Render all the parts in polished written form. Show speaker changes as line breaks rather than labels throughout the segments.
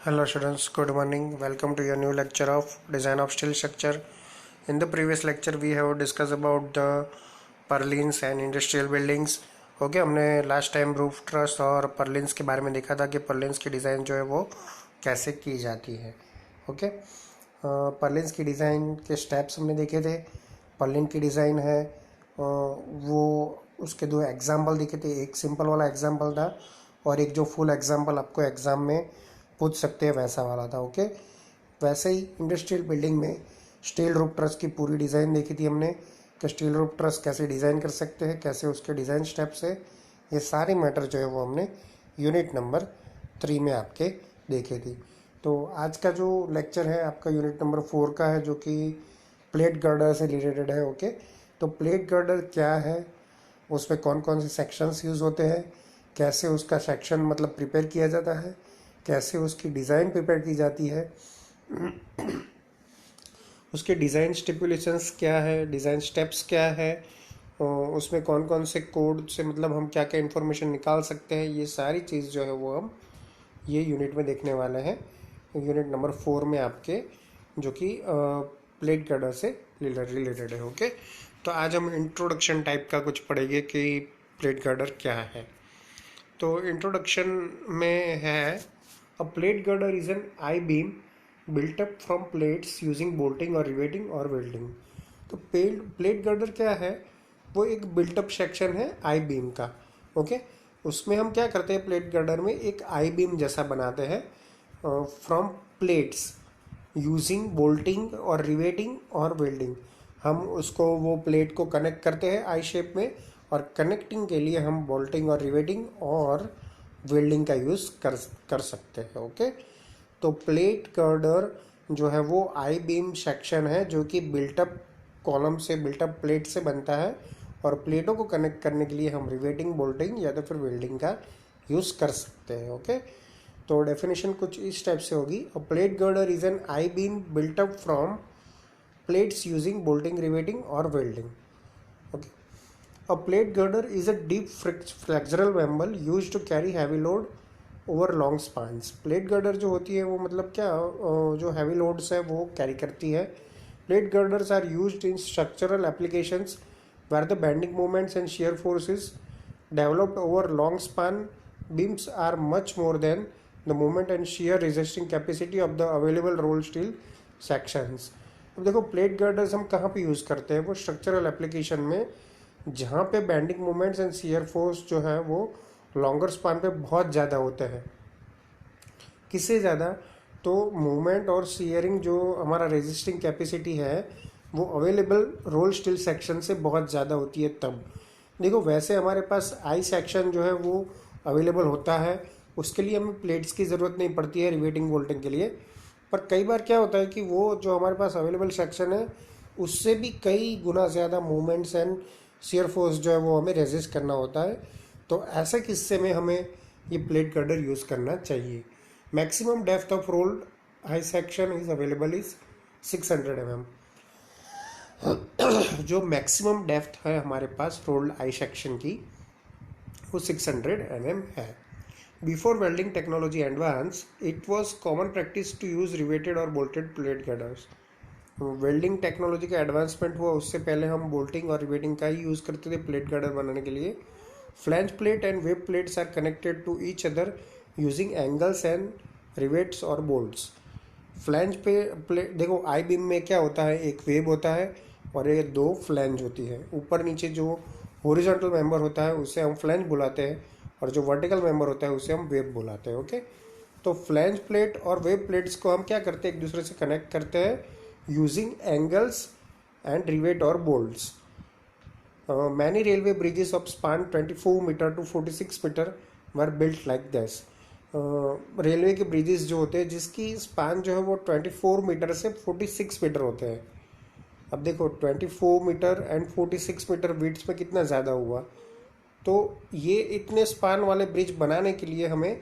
Hello students, good morning. Welcome to your new lecture of Design of Steel Structure. In the previous lecture we have discussed about the purlins and industrial buildings. Okay हमने last time roof truss और purlins के बारे में देखा था कि purlins की design जो है वो कैसे की जाती है. ओके पर्लिन्स की डिज़ाइन के स्टेप्स हमने देखे थे. पर्लिन की डिज़ाइन है वो उसके दो एग्जाम्पल दिखे थे. एक सिंपल वाला एग्जाम्पल था और एक जो फुल एग्जाम्पल आपको एग्ज़ाम में पूछ सकते हैं वैसा वाला था. ओके वैसे ही इंडस्ट्रियल बिल्डिंग में स्टील रूफ ट्रस की पूरी डिज़ाइन देखी थी हमने कि स्टील रूफ ट्रस कैसे डिज़ाइन कर सकते हैं, कैसे उसके डिज़ाइन स्टेप्स है. ये सारे मैटर जो है वो हमने यूनिट नंबर 3 में आपके देखे थी. तो आज का जो लेक्चर है आपका यूनिट नंबर 4 का है, जो कि प्लेट गर्डर से रिलेटेड है. ओके तो प्लेट गर्डर क्या है, उसमें कौन कौन से सेक्शंस यूज़ होते हैं, कैसे उसका सेक्शन मतलब प्रिपेयर किया जाता है, कैसे उसकी डिज़ाइन प्रिपेयर की जाती है, उसके डिज़ाइन स्टिपुलेशंस क्या है, डिज़ाइन स्टेप्स क्या है, उसमें कौन कौन से कोड से मतलब हम क्या क्या इन्फॉर्मेशन निकाल सकते हैं. ये सारी चीज़ जो है वो हम ये यूनिट में देखने वाले हैं. यूनिट नंबर 4 में आपके जो कि प्लेट गर्डर से रिलेटेड है. ओके तो आज हम इंट्रोडक्शन टाइप का कुछ पढ़ेंगे कि प्लेट गर्डर क्या है. तो इंट्रोडक्शन में है A plate girder is an I-beam built up from plates using bolting or riveting or welding. तो प्लेट गर्डर क्या है, वो एक बिल्टअप सेक्शन है आई बीम का. ओके उसमें हम क्या करते हैं, प्लेट गर्डर में एक आई बीम जैसा बनाते हैं फ्रॉम प्लेट्स यूजिंग बोल्टिंग और रिवेटिंग और वेल्डिंग. हम उसको वो प्लेट को कनेक्ट करते हैं आई शेप में, और कनेक्टिंग के लिए हम बोल्टिंग और रिवेटिंग और वेल्डिंग का यूज़ कर सकते हैं. ओके तो प्लेट गर्डर जो है वो आई बीम सेक्शन है जो कि बिल्टअप कॉलम से बिल्टअप प्लेट से बनता है, और प्लेटों को कनेक्ट करने के लिए हम रिवेटिंग बोल्टिंग या तो फिर वेल्डिंग का यूज़ कर सकते हैं. ओके तो डेफिनेशन कुछ इस टाइप से होगी. A plate girder is an I beam built up from plates using bolting riveting और welding. Okay A plate girder is a deep flexural member used to carry heavy load over long spans. Plate girder जो होती है वो मतलब क्या, जो heavy loads है वो कैरी करती है. Plate girders are used in structural applications where the bending moments and shear forces developed over long span beams are much more than the moment and shear resisting capacity of the available roll steel sections. अब देखो plate girders हम कहाँ पे use करते हैं, वो structural application में जहाँ पे bending moments and shear force जो है वो लॉन्गर स्पान पे बहुत ज़्यादा होते हैं. किससे ज़्यादा, तो मूवमेंट और शियरिंग जो हमारा रेजिस्टिंग कैपेसिटी है वो अवेलेबल रोल स्टील सेक्शन से बहुत ज़्यादा होती है. तब देखो वैसे हमारे पास आई सेक्शन जो है वो अवेलेबल होता है, उसके लिए हमें प्लेट्स की ज़रूरत नहीं पड़ती है रिवेटिंग बोल्टिंग के लिए. पर कई बार क्या होता है कि वो जो हमारे पास अवेलेबल सेक्शन है उससे भी कई गुना ज़्यादा मूवमेंट्स एंड शियर फोर्स जो है वो हमें रेजिस्ट करना होता है. तो ऐसे किस्से में हमें ये प्लेट गर्डर यूज़ करना चाहिए. Maximum depth of rolled I section is available is 600 mm. जो मैक्सिमम डेप्थ है हमारे पास रोल्ड आई सेक्शन की वो 600 mm है. Before welding technology advance it was common practice to use riveted और bolted plate girders. Welding technology का advancement हुआ उससे पहले हम बोल्टिंग और रिवेटिंग का ही यूज़ करते थे प्लेट गर्डर बनाने के लिए. Flange plate and web plates are connected to each other using angles and rivets और बोल्ट्स. फ्लैंज पे प्लेट देखो आई बीम में क्या होता है, एक वेब होता है और ये दो फ्लैंज होती है. ऊपर नीचे जो हॉरिजॉन्टल मेंबर होता है उसे हम फ्लैंज बुलाते हैं, और जो वर्टिकल मेंबर होता है उसे हम वेब बुलाते हैं. ओके तो फ्लैंज प्लेट और वेब प्लेट्स को हम क्या करते हैं, एक दूसरे से कनेक्ट करते हैं using angles and rivet or bolts. Many railway bridges of span 24 meter to 46 meter were built like this. Railway के ब्रिजेस जो होते हैं जिसकी स्पान जो है वो 24 मीटर से 46 मीटर होते हैं. अब देखो 24 मीटर एंड 46 मीटर विड्थ में कितना ज़्यादा हुआ. तो ये इतने स्पान वाले ब्रिज बनाने के लिए हमें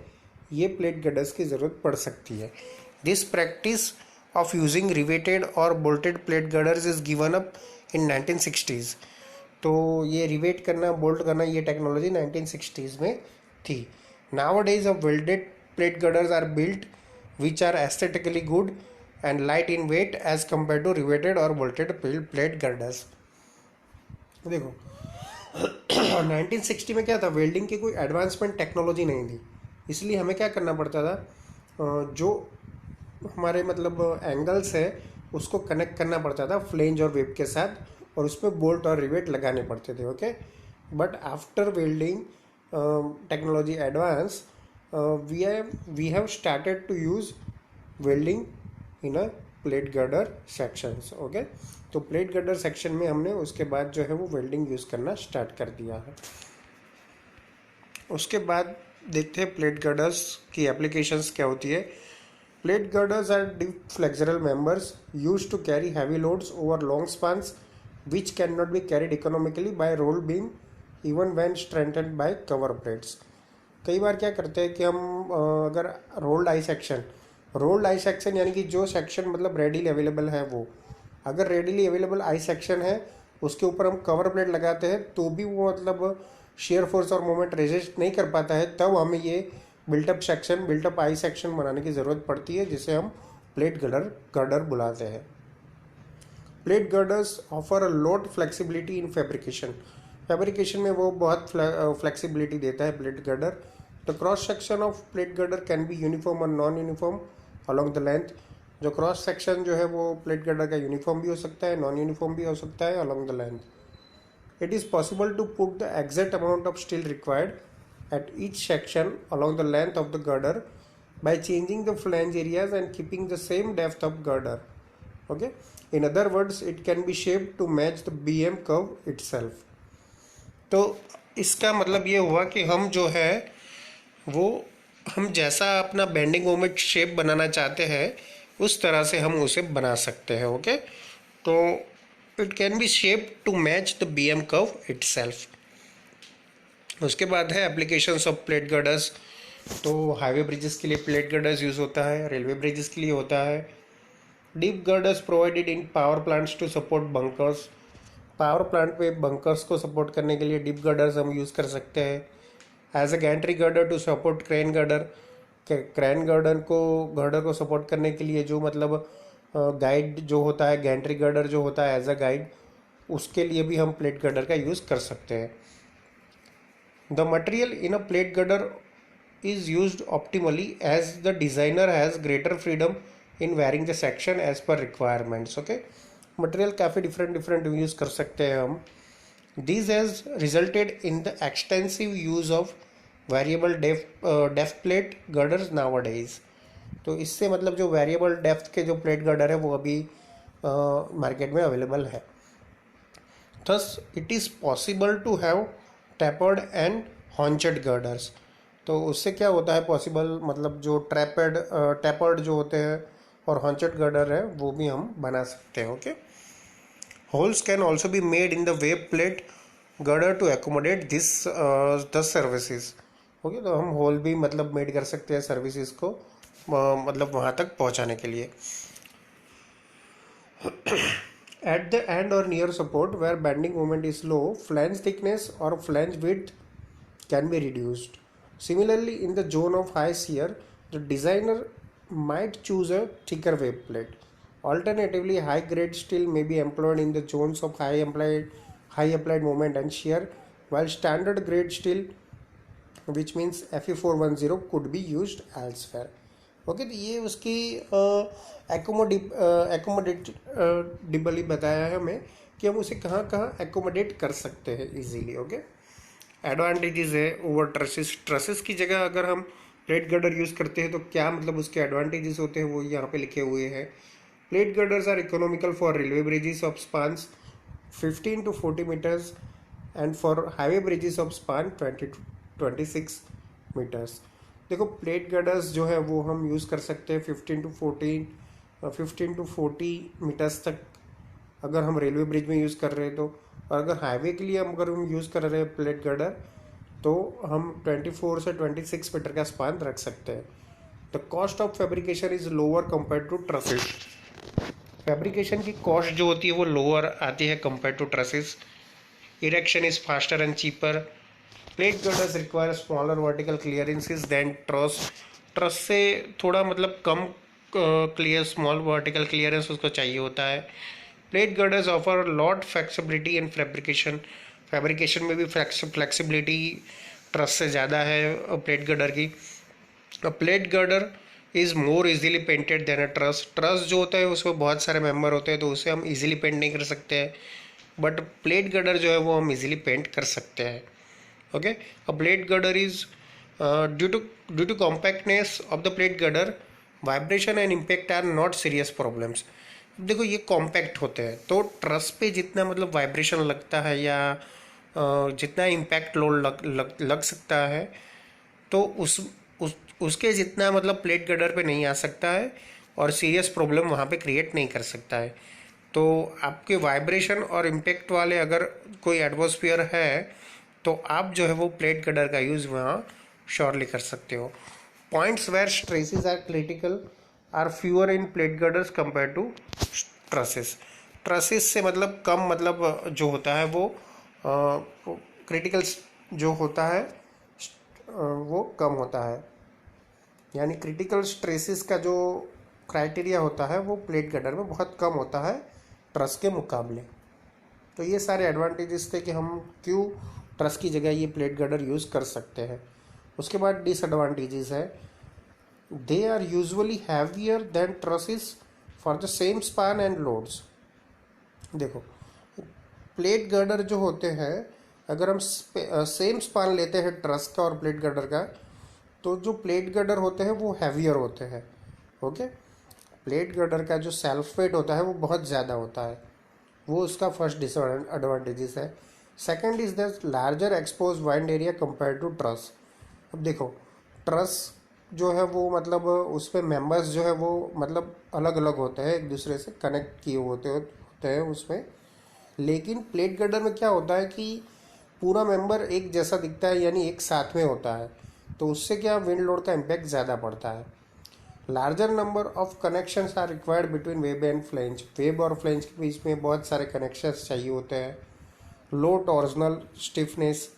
ये प्लेट गर्डर्स की ज़रूरत पड़ सकती है. This practice of using riveted और bolted plate girders is given up in 1960s. तो ये रिवेट करना बोल्ट करना ये टेक्नोलॉजी 1960s में थी. Nowadays a welded plate girders are built which are aesthetically good and light in weight as compared to riveted or bolted plate girders. देखो 1960 में क्या था, वेल्डिंग की कोई एडवांसमेंट टेक्नोलॉजी नहीं थी, इसलिए हमें क्या करना पड़ता था, जो हमारे मतलब एंगल्स है उसको कनेक्ट करना पड़ता था फ्लेंज और वेब के साथ, और उसमें बोल्ट और रिवेट लगाने पड़ते थे. Okay, but after welding technology advance, we have started to use welding in a plate girder sections. Okay, तो प्लेट गर्डर सेक्शन में हमने उसके बाद जो है वो वेल्डिंग यूज़ करना स्टार्ट कर दिया है. उसके बाद देखते हैं प्लेट गर्डर्स की एप्लीकेशंस क्या होती है. Plate girders are deep flexural members used to carry heavy loads over long spans which can not be carried economically by roll beam even when strengthened by cover plates. कई बार क्या करते हैं कि हम अगर रोल्ड आई सेक्शन यानी कि जो सेक्शन मतलब रेडीली अवेलेबल है, वो अगर रेडीली अवेलेबल आई सेक्शन है उसके ऊपर हम कवर प्लेट लगाते हैं तो भी वो मतलब शेयर फोर्स और मोमेंट रेजिस्ट नहीं कर पाता है, तब हमें ये बिल्टअप आई सेक्शन बनाने की ज़रूरत पड़ती है, जिसे हम प्लेट गर्डर बुलाते हैं. Plate girders offer a lot flexibility in fabrication में वो बहुत फ्लेक्सिबिलिटी देता है plate girder. The cross section of plate girder can be uniform और non uniform along the length. जो क्रॉस सेक्शन जो है वो प्लेट गर्डर का यूनिफॉर्म भी हो सकता है, नॉन यूनिफॉर्म भी हो सकता है along the length. It is possible to put the exact amount of steel required at each section along the length of the girder by changing the flange areas and keeping the same depth of girder. Okay, in other words it can be shaped to match the BM curve itself. तो इसका मतलब ये हुआ कि हम जो है वो हम जैसा अपना बेंडिंग मोमेंट शेप बनाना चाहते हैं उस तरह से हम उसे बना सकते हैं. ओके, तो it can be shape to match the BM curve itself. उसके बाद है एप्लीकेशंस ऑफ प्लेट गर्डर्स. तो हाईवे ब्रिजेस के लिए प्लेट गर्डर्स यूज़ होता है, रेलवे ब्रिजेस के लिए होता है. Deep girders provided in power plants to support bunkers. Power plant पे बंकर्स को सपोर्ट करने के लिए डीप गर्डर्स हम यूज़ कर सकते हैं. As a gantry girder to support crane girder. Crane girder को सपोर्ट करने के लिए जो मतलब गाइड जो होता है, गैंट्री गर्डर जो होता है एज अ गाइड, उसके लिए भी हम प्लेट गर्डर का यूज़ कर सकते हैं. The material in a plate girder is used optimally as the designer has greater freedom in varying the section as per requirements. Okay, material काफ़ी different use कर सकते हैं हम. This has resulted in the extensive use of variable depth plate girders nowadays. तो इससे मतलब जो variable depth के जो प्लेट गर्डर है वो अभी मार्केट में अवेलेबल है. Thus it is possible to have tapered and haunched girders. तो उससे क्या होता है पॉसिबल, मतलब जो टैपर्ड जो होते हैं और हॉन्चेड गर्डर है वो भी हम बना सकते हैं. Okay, holes can also be made in the web plate girder to accommodate this the services. Okay, तो हम होल भी मतलब मेड कर सकते हैं सर्विसेज को मतलब वहाँ तक पहुँचाने के लिए. At the end or near support where bending moment is low, flange thickness or flange width can be reduced. Similarly, in the zone of high shear, the designer might choose a thicker web plate. Alternatively, high grade steel may be employed in the zones of high applied moment and shear, while standard grade steel, which means Fe410, could be used elsewhere. Okay, तो ये उसकी एकोमोडेटिबली बताया है हमें कि हम उसे कहाँ कहाँ एकोमोडेट कर सकते हैं इजीली. ओके, एडवांटेजेस है ओवर ट्रसेस की जगह अगर हम प्लेट गर्डर यूज़ करते हैं तो क्या मतलब उसके एडवांटेजेस होते हैं वो यहाँ पे लिखे हुए हैं. Plate girders are economical for railway bridges of spans 15 to 40 meters and for highway bridges of span 20 to 26 meters. देखो प्लेट गर्डर्स जो है वो हम यूज़ कर सकते हैं 15 to 40 मीटर्स तक अगर हम रेलवे ब्रिज में यूज़ कर रहे हैं तो. और अगर हाईवे के लिए अगर हम यूज़ कर रहे हैं प्लेट गर्डर तो हम 24 से 26 मीटर का स्पान रख सकते हैं. The cost of fabrication is lower compare to trusses. Fabrication की कॉस्ट जो होती है वो लोअर आती है compare to trusses. Erection is faster and cheaper. Plate girders require smaller vertical clearances than truss truss से थोड़ा मतलब कम क्लियर, स्मॉल वर्टिकल क्लियरेंस उसको चाहिए होता है। Plate girders offer lot flexibility in fabrication, fabrication में भी फ्लेक्सिबिलिटी ट्रस से ज़्यादा है प्लेट गर्डर की। Plate girder is more easily painted than a truss. Truss जो होता है उसमें बहुत सारे मेंबर होते हैं तो उसे हम इजीली पेंट नहीं कर सकते हैं, बट प्लेट गर्डर जो है वो हम इजीली पेंट कर सकते हैं। Okay, a plate girder is due to compactness of the plate girder, vibration and impact are not serious problems. देखो ये कॉम्पैक्ट होते हैं तो ट्रस पे जितना मतलब वाइब्रेशन लगता है या जितना इम्पैक्ट लोड लग सकता है तो उस उसके जितना मतलब प्लेट गर्डर पे नहीं आ सकता है और सीरियस प्रॉब्लम वहाँ पे क्रिएट नहीं कर सकता है। तो आपके वाइब्रेशन और इम्पैक्ट वाले अगर कोई एटमॉस्फेयर है तो आप जो है वो प्लेट गर्डर का यूज़ वहाँ श्योरली कर सकते हो। Points where stresses are critical are fewer in plate girders compare to trusses. Trusses से मतलब कम मतलब जो होता है वो क्रिटिकल जो होता है वो कम होता है, यानी क्रिटिकल स्ट्रेसेस का जो क्राइटेरिया होता है वो प्लेट गर्डर में बहुत कम होता है ट्रस के मुकाबले। तो ये सारे एडवांटेजेस थे कि हम क्यों ट्रस की जगह ये प्लेट गर्डर यूज़ कर सकते हैं। उसके बाद डिसएडवांटेजेस है, they are usually heavier than trusses for the same span and loads. देखो प्लेट गर्डर जो होते हैं, अगर हम सेम स्पान लेते हैं ट्रस का और प्लेट गर्डर का, तो जो प्लेट गर्डर होते हैं वो हैवियर होते हैं। ओके, प्लेट गर्डर का जो सेल्फ वेट होता है वो बहुत ज़्यादा होता है, वो उसका फर्स्ट डिसएडवांटेजेस है। Second is the larger expose wind area compare to truss. अब देखो ट्रस जो है वो मतलब उस पर मेम्बर्स जो है वो मतलब अलग अलग होते हैं, एक दूसरे से कनेक्ट किए होते हैं उसमें। लेकिन प्लेट गर्डर में क्या होता है कि पूरा मेंबर एक जैसा दिखता है, यानी एक साथ में होता है, तो उससे क्या विंड लोड का इम्पैक्ट ज़्यादा पड़ता है। Larger number of connections are required between web and flange. Web और फ्लेंज के बीच में बहुत सारे कनेक्शंस चाहिए होते हैं। लो टॉर्जनल स्टिफनेस,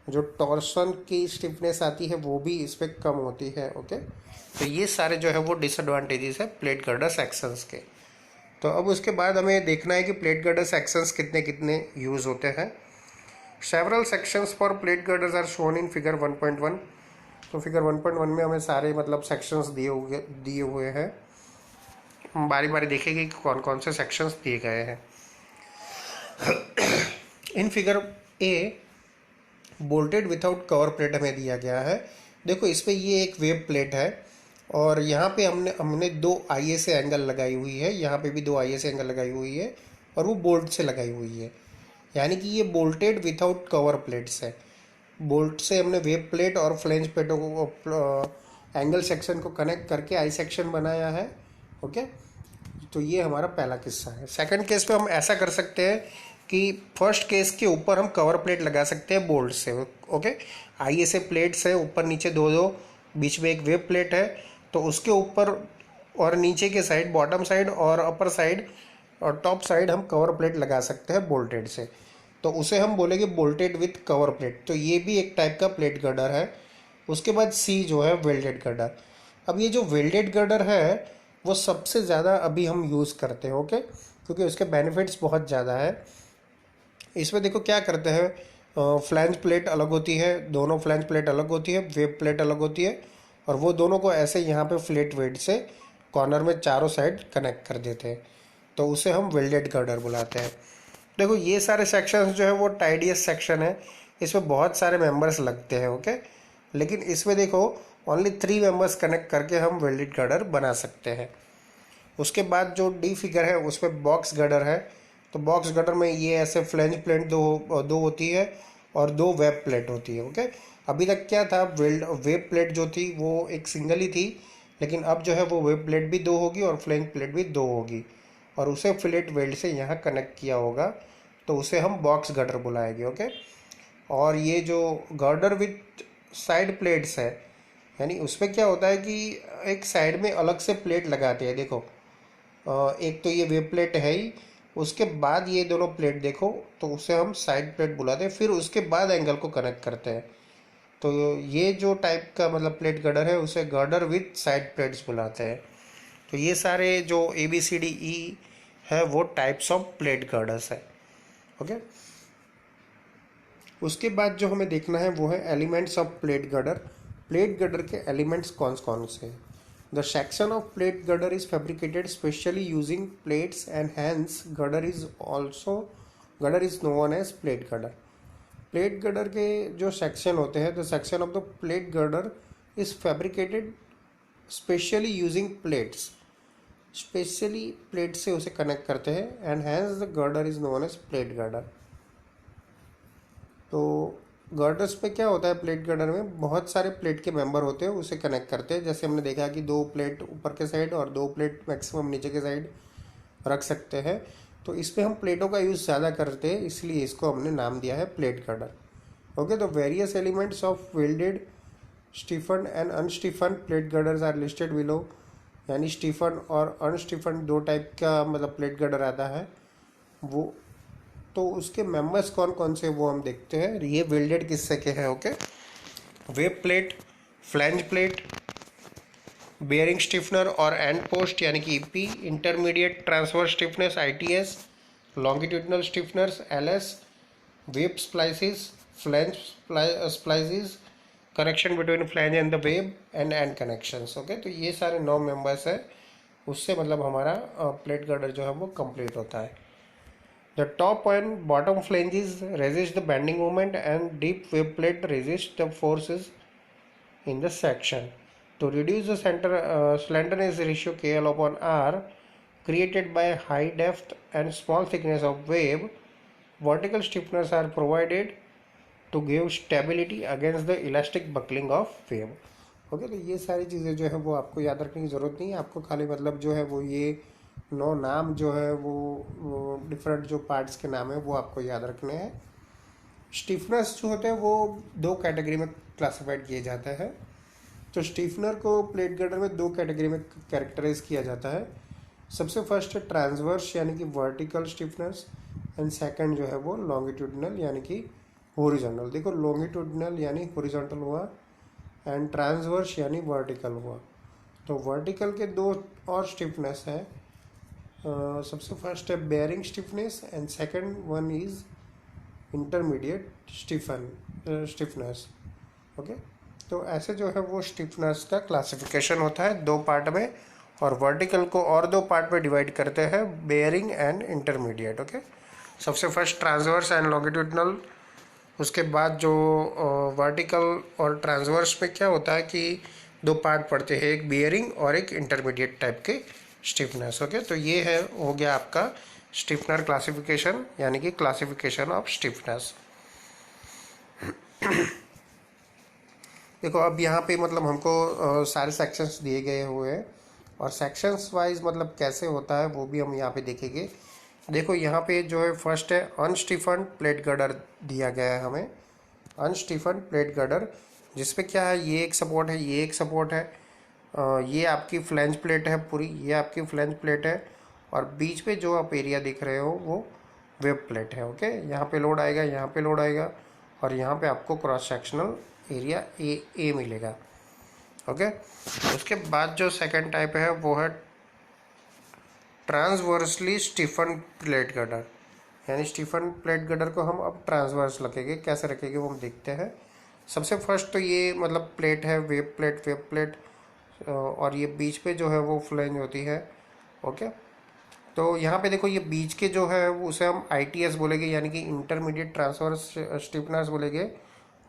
जो टॉर्सन की स्टिफनेस आती है वो भी इस पर कम होती है। ओके, तो ये सारे जो है वो डिसएडवांटेजेस है प्लेट गर्डर सेक्शंस के। तो अब उसके बाद हमें देखना है कि प्लेट गर्डर सेक्शंस कितने कितने यूज़ होते हैं। Several sections for plate girders are shown in figure 1.1। तो फिगर 1.1 में हमें सारे मतलब सेक्शंस दिए हुए हैं। हम बारी बारी देखेंगे कि कौन कौन से सेक्शंस दिए गए हैं। In figure A bolted without cover plate हमें दिया गया है। देखो इस पे ये एक वेब प्लेट है और यहाँ पे हमने दो ISA एंगल लगाई हुई है, यहाँ पे भी दो ISA एंगल लगाई हुई है और वो बोल्ट से लगाई हुई है, यानी कि ये बोल्टेड विथआउट कवर प्लेट्स है। बोल्ट से हमने वेब प्लेट और फ्लेंज प्लेटों को एंगल सेक्शन को कनेक्ट करके आई सेक्शन बनाया है। ओके, तो ये हमारा पहला किस्सा है। सेकंड केस पे हम ऐसा कर सकते हैं कि फर्स्ट केस के ऊपर हम कवर प्लेट लगा सकते हैं बोल्ट से। ओके, ISA प्लेट्स है ऊपर नीचे दो दो, बीच में एक वेब प्लेट है, तो उसके ऊपर और नीचे के साइड, बॉटम साइड और अपर साइड और टॉप साइड हम कवर प्लेट लगा सकते हैं बोल्टेड से, तो उसे हम बोलेंगे बोल्टेड विथ कवर प्लेट। तो ये भी एक टाइप का प्लेट गर्डर है। उसके बाद C जो है वेल्डेड गर्डर। अब ये जो वेल्डेड गर्डर है वो सबसे ज़्यादा अभी हम यूज़ करते हैं। ओके, क्योंकि उसके बेनिफिट्स बहुत ज़्यादा है। इसमें देखो क्या करते हैं, फ्लैंज प्लेट अलग होती है, दोनों फ्लैंज प्लेट अलग होती है, वेब प्लेट अलग होती है, और वो दोनों को ऐसे यहाँ पे फ्लेट वेट से कॉर्नर में चारों साइड कनेक्ट कर देते हैं, तो उसे हम वेल्डेड गर्डर बुलाते हैं। देखो ये सारे सेक्शंस जो है वो टाइडियस सेक्शन है, इसमें बहुत सारे मेंबर्स लगते हैं। ओके, लेकिन इसमें देखो ओनली 3 मेंबर्स कनेक्ट करके हम वेल्डेड गर्डर बना सकते हैं। उसके बाद जो D फिगर है उसमें बॉक्स गर्डर है। तो बॉक्स गर्डर में ये ऐसे फ्लेंज प्लेट दो होती है और दो वेब प्लेट होती है। ओके, अभी तक क्या था, वेब प्लेट जो थी वो एक सिंगल ही थी, लेकिन अब जो है वो वेब प्लेट भी दो होगी और फ्लेंज प्लेट भी दो होगी, और उसे फिलेट वेल्ड से यहाँ कनेक्ट किया होगा, तो उसे हम बॉक्स गर्डर बुलाएंगे। ओके, और ये जो गर्डर विथ साइड प्लेट्स है, यानी उसमें क्या होता है कि एक साइड में अलग से प्लेट लगाते हैं। देखो एक तो ये वेब प्लेट है ही, उसके बाद ये दोनों प्लेट देखो, तो उसे हम साइड प्लेट बुलाते हैं, फिर उसके बाद एंगल को कनेक्ट करते हैं। तो ये जो टाइप का मतलब प्लेट गर्डर है उसे गर्डर विथ साइड प्लेट्स बुलाते हैं। तो ये सारे जो ABCDE है वो टाइप्स ऑफ प्लेट गर्डर्स है। ओके, उसके बाद जो हमें देखना है वो है elements of plate girder. Plate girder के एलिमेंट्स कौन कौन से हैं? The section of plate girder is fabricated specially using plates and hence girder is known as plate girder. Plate girder के जो सेक्शन होते हैं, the section of the plate girder is fabricated specially using plates, specially plate से उसे connect करते हैं, and hence the girder is known as plate girder. तो girders पे क्या होता है, प्लेट गर्डर में बहुत सारे प्लेट के मेंबर होते हैं, उसे कनेक्ट करते हैं। जैसे हमने देखा कि 2 प्लेट ऊपर के साइड और 2 प्लेट मैक्सिमम नीचे के साइड रख सकते हैं। तो इसमें हम प्लेटों का यूज़ ज़्यादा करते हैं, इसलिए इसको हमने नाम दिया है प्लेट गर्डर। ओके, तो various elements of welded, stiffened and unstiffened plate girders are listed below. यानी स्टीफन और अनस्टीफन 2 टाइप का मतलब प्लेट गर्डर आता है वो। तो उसके मेंबर्स कौन कौन से वो हम देखते हैं। ये वेल्डेड किससे के हैं? Okay, web plate, flange plate, bearing stiffener और एंड पोस्ट यानी कि EP, intermediate transverse stiffeners ITS, longitudinal stiffeners LS, web splices, flange splices, connection between flange and the web and connections. Okay, तो ये सारे 9 members है, उससे मतलब हमारा प्लेट गर्डर जो है वो कंप्लीट होता है। The top and bottom flanges resist the bending moment and deep web plate resist the forces in the section. To reduce the slenderness ratio KL upon R created by high depth and small thickness of web, vertical stiffeners are provided to give stability against the elastic buckling of web. Okay, तो ये सारी चीज़ें जो है वो आपको याद रखने की ज़रूरत नहीं है। आपको खाली मतलब जो है वो ये 9 नाम जो है वो डिफरेंट जो पार्ट्स के नाम है वो आपको याद रखने हैं। स्टिफनर्स जो होते हैं वो 2 कैटेगरी में क्लासिफाइड किए जाते हैं। तो स्टिफनर को प्लेट गर्डर में 2 कैटेगरी में कैरेक्टराइज किया जाता है। सबसे फर्स्ट है ट्रांसवर्स यानी कि वर्टिकल स्टिफनर्स, एंड सेकंड जो है वो लॉन्गिट्यूडनल यानी कि हॉरिजॉन्टल। देखो, लॉन्गिट्यूडनल यानी हॉरिजॉन्टल हुआ एंड ट्रांसवर्स यानी वर्टिकल हुआ। तो वर्टिकल के 2 और स्टिफनेस है। सबसे फर्स्ट है bearing stiffness and second one is intermediate stiffness. Okay, तो ऐसे जो है वो स्टिफनेस का क्लासिफिकेशन होता है 2 पार्ट में, और वर्टिकल को और 2 पार्ट में डिवाइड करते हैं, बेयरिंग एंड इंटरमीडिएट। ओके, सबसे फर्स्ट ट्रांसवर्स एंड लॉन्गिट्यूडनल, उसके बाद जो वर्टिकल और ट्रांसवर्स में क्या होता है कि 2 पार्ट पड़ते हैं, एक बेयरिंग और एक इंटरमीडिएट टाइप के स्टिफनेस। ओके, तो ये है हो गया आपका स्टिफनर क्लासिफिकेशन यानी कि क्लासिफिकेशन ऑफ स्टिफनेस। देखो, अब यहाँ पे मतलब हमको सारे सेक्शंस दिए गए हुए हैं, और सेक्शंस वाइज मतलब कैसे होता है वो भी हम यहाँ पे देखेंगे। देखो, यहाँ पे जो है फर्स्ट है अनस्टिफन प्लेट गर्डर दिया गया है हमें। अनस्टिफन प्लेट गर्डर जिसपे क्या है, ये एक सपोर्ट है, ये एक सपोर्ट है, ये आपकी फ्लैंज प्लेट है पूरी, ये आपकी फ्लैंज प्लेट है, और बीच पे जो आप एरिया दिख रहे हो वो वेब प्लेट है। ओके, यहाँ पे लोड आएगा, यहाँ पे लोड आएगा, और यहाँ पे आपको क्रॉस सेक्शनल एरिया ए मिलेगा। ओके, उसके बाद जो सेकंड टाइप है वो है ट्रांसवर्सली स्टिफन प्लेट गर्डर। यानी स्टिफन प्लेट गर्डर को हम अब ट्रांसवर्स रखेंगे, कैसे रखेंगे वो हम देखते हैं। सबसे फर्स्ट तो ये मतलब प्लेट है, वेब प्लेट, और ये बीच पे जो है वो फ्लैंज होती है। ओके, तो यहाँ पे देखो, ये बीच के जो है वो उसे हम ITS बोलेंगे यानी कि इंटरमीडिएट ट्रांसवर्स स्टिफनर्स बोलेंगे,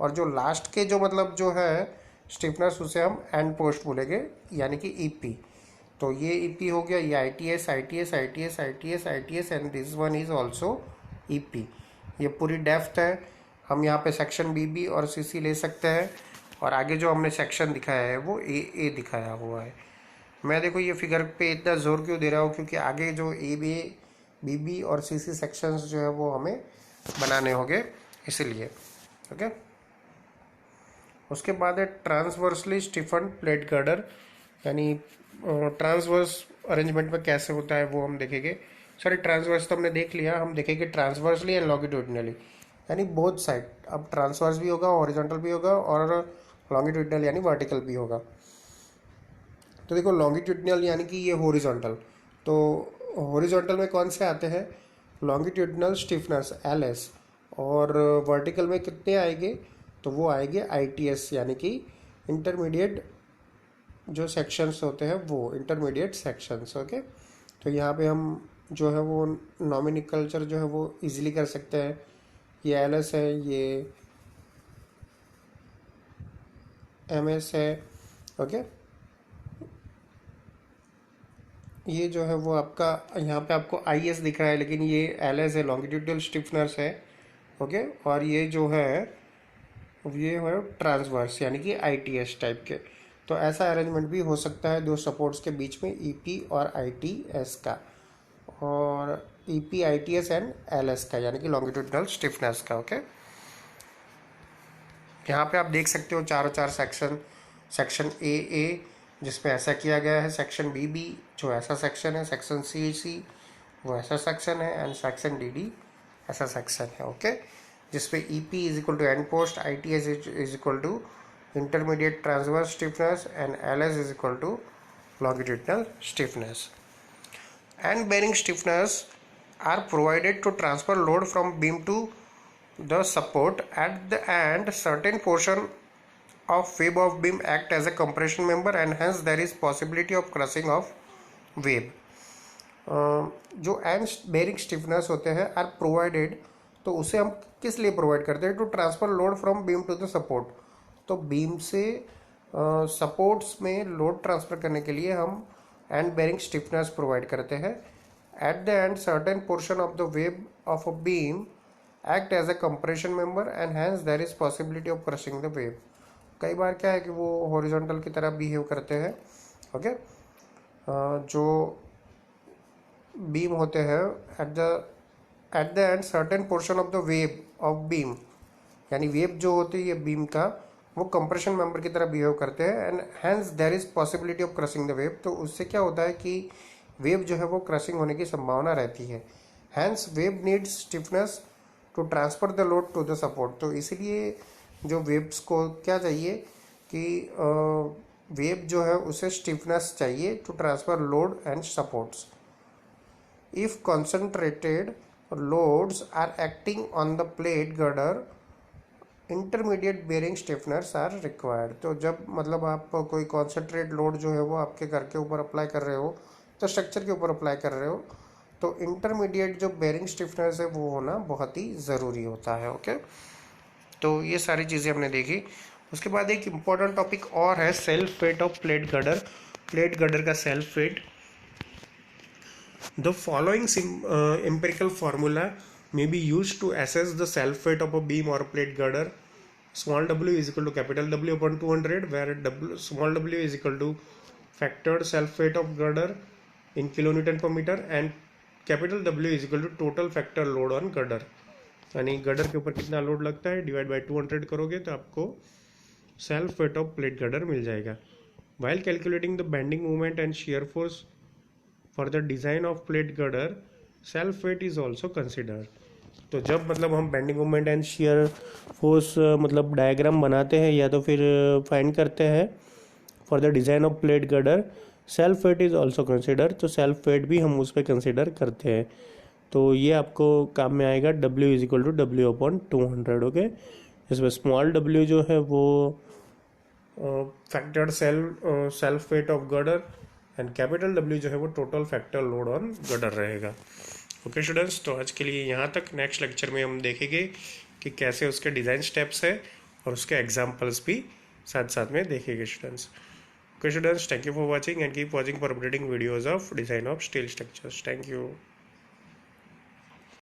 और जो लास्ट के जो मतलब जो है स्टिफनर्स उसे हम एंड पोस्ट बोलेंगे यानी कि EP। तो ये EP हो गया, ये ITS and this one is also EP। ये पूरी डेप्थ है। हम यहाँ पे सेक्शन BB और CC ले सकते हैं, और आगे जो हमने सेक्शन दिखाया है वो A दिखाया हुआ है। मैं देखो ये फिगर पे इतना ज़ोर क्यों दे रहा हूँ, क्योंकि आगे जो AB, BB और CC सेक्शंस जो है वो हमें बनाने होंगे, इसीलिए। ओके, उसके बाद है ट्रांसवर्सली स्टिफन प्लेट गर्डर, यानी ट्रांसवर्स अरेंजमेंट में कैसे होता है वो हम देखेंगे। सॉरी, ट्रांसवर्स तो हमने देख लिया, हम देखेंगे ट्रांसवर्सली एंड लॉन्गिट्यूडनली। यानी बोथ साइड, अब ट्रांसवर्स भी होगा, हॉरिजॉन्टल भी होगा और लॉन्गिट्यूडनल यानी वर्टिकल भी होगा। तो देखो लॉन्गिट्यूडनल यानी कि ये हॉरिजॉन्टल, तो हॉरिजॉन्टल में कौन से आते हैं, लॉन्गिट्यूडनल स्टिफनेस LS, और वर्टिकल में कितने आएंगे, तो वो आएंगे ITS यानी कि इंटरमीडिएट जो सेक्शंस होते हैं वो इंटरमीडिएट सेक्शंस। ओके, तो यहाँ पे हम जो है वो नॉमिनिकल्चर जो है वो इजीली कर सकते हैं। ये LS है, ये MS है। ओके, ये जो है वो आपका यहाँ पे आपको IS दिख रहा है, लेकिन ये LS है, लॉन्गिट्यूडनल स्टिफनर्स है। ओके, और ये जो है ये है ट्रांसवर्स यानी कि ITS टाइप के। तो ऐसा अरेंजमेंट भी हो सकता है दो सपोर्ट्स के बीच में, EP और ITS का, और EP ITS एंड LS का यानी कि लॉन्गिट्यूडनल स्टिफनेस का। ओके, यहाँ पे आप देख सकते हो चारों चार सेक्शन, सेक्शन AA जिसमें ऐसा किया गया है, सेक्शन BB जो ऐसा सेक्शन है, सेक्शन CC वो ऐसा सेक्शन है, एंड सेक्शन DD ऐसा सेक्शन है। ओके, जिसपे EP is equal to end post, ITS is equal to intermediate transverse stiffness and LS is equal to longitudinal stiffness. End bearing stiffeners are provided to transfer load from beam to the support. At the end, certain portion of web of beam act as a compression member and hence there is possibility of crushing of web. जो and bearing stiffness होते हैं are provided, तो उसे हम किस लिए provide करते हैं, to transfer load from beam to the support. तो बीम से सपोर्ट्स में लोड ट्रांसफ़र करने के लिए हम एंड बेरिंग स्टिफनेस प्रोवाइड करते हैं। At the end certain portion of the web of a beam act as a compression member and hence there is possibility of crushing the web. कई बार क्या है कि वो हॉरिजॉन्टल की तरह बिहेव करते हैं। ओके, जो बीम होते हैं at the end certain portion of the web of beam, यानी वेब जो होती है बीम का वो कंप्रेशन मेंबर की तरह बिहेव करते हैं, and hence there is possibility of crushing the web. तो उससे क्या होता है कि वेब जो है वो क्रशिंग होने की संभावना रहती है। Hence web needs stiffness to transfer the load to the support. तो इसीलिए जो वेब्स को क्या चाहिए कि वेब जो है उसे स्टिफनेस चाहिए to transfer load and supports. If concentrated loads are acting on the plate girder, intermediate bearing stiffeners are required। तो जब मतलब आप कोई कॉन्सेंट्रेट लोड जो है वो आपके घर के ऊपर अप्लाई कर रहे हो, तो स्ट्रक्चर के ऊपर अप्लाई कर रहे हो, तो इंटरमीडिएट जो बेरिंग स्टिफनर्स है वो होना बहुत ही ज़रूरी होता है। ओके, तो ये सारी चीज़ें हमने देखी। उसके बाद एक इम्पॉर्टेंट टॉपिक और है, self weight of plate girder. Plate girder का self weight. The following empirical formula may be used to assess the self weight of a beam or a plate girder. Small w is equal to capital W upon 200, where small w is equal to factored self weight of girder in kilonewton per meter and capital W is equal to total factor load on girder। यानी girder के ऊपर कितना load लगता है divide by 200 करोगे तो आपको self weight of plate girder मिल जाएगा। While calculating the bending moment and shear force for the design of plate girder, self weight is also considered। तो जब मतलब हम bending moment and shear force मतलब डायग्राम बनाते हैं या तो फिर फाइंड करते हैं for the design of plate girder, self weight is also consider. तो सेल्फ वेट भी हम उस पर कंसिडर करते हैं। तो ये आपको काम में आएगा, W is equal to W upon 200। Okay, इसमें स्मॉल w जो है वो factored self weight of girder and capital W जो है वो total factor load on girder रहेगा। ओके स्टूडेंट्स, तो आज के लिए यहाँ तक। नेक्स्ट लेक्चर में हम देखेंगे कि कैसे उसके डिज़ाइन स्टेप्स है और उसके एग्जाम्पल्स भी साथ साथ में देखेंगे students. Okay students, thank you for watching and keep watching for updating videos of design of steel structures. Thank you.